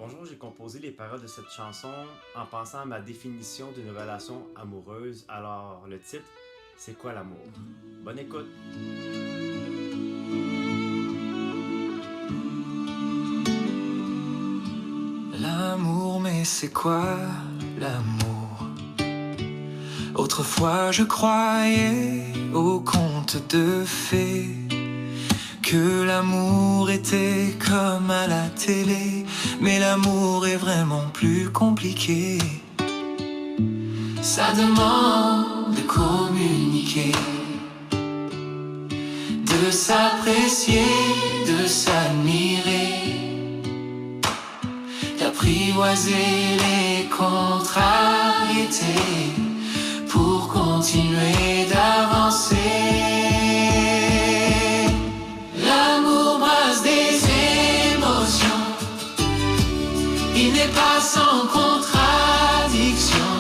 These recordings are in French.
Bonjour, j'ai composé les paroles de cette chanson en pensant à ma définition d'une relation amoureuse. Alors, le titre, c'est quoi l'amour? Bonne écoute! L'amour, mais c'est quoi l'amour? Autrefois je croyais aux contes de fées, que l'amour était comme à la télé. Mais l'amour est vraiment plus compliqué. Ça demande de communiquer, de s'apprécier, de s'admirer, d'apprivoiser les contrariétés pour continuer d'avancer. L'amour brasse des émotions, il n'est pas sans contradiction.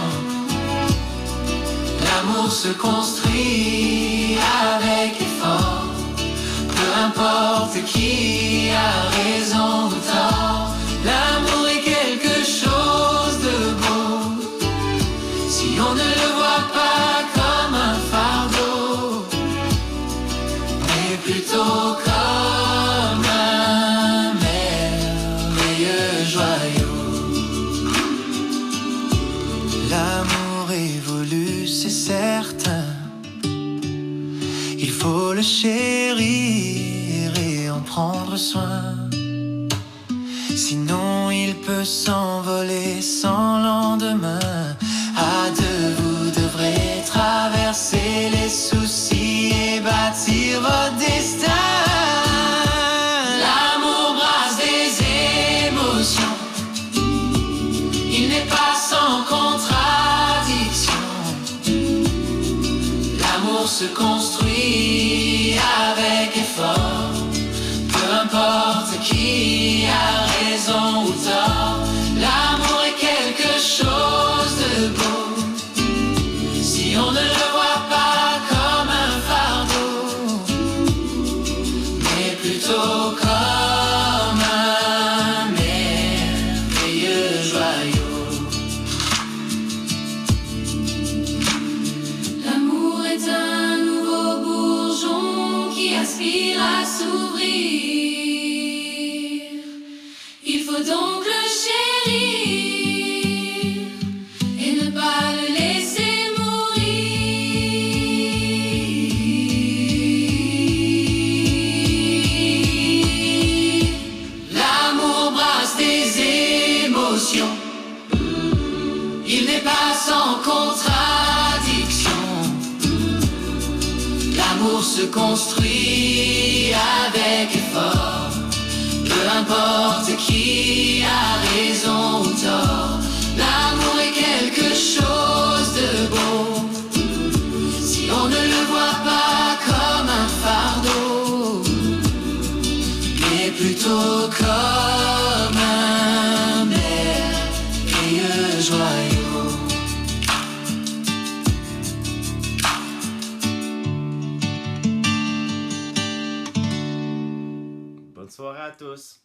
L'amour se construit avec effort, peu importe qui a raison ou tort. L'amour est quelque chose de beau, si on ne le voit pas comme un fardeau, mais plutôt comme un merveilleux joyau. L'amour évolue, c'est certain, il faut le chérir et en prendre soin. Sinon il peut s'envoler sans lendemain. À deux vous devrez traverser les soucis et bâtir votre destin. L'amour brasse des émotions, il n'est pas sans contradiction. L'amour se construit avec effort, peu importe qui a raison ou tort. L'amour est quelque chose de beau, si on ne le voit pas comme un fardeau, mais plutôt comme un merveilleux joyau. L'amour est un nouveau bourgeon qui aspire à s'ouvrir. Il faut donc le chérir et ne pas le laisser mourir. L'amour brasse des émotions, il n'est pas sans contradiction. L'amour se construit avec effort, peu importe qui a raison ou tort. L'amour est quelque chose de beau, si on ne le voit pas comme un fardeau, mais plutôt comme un merveilleux joyau. Bonne soirée à tous!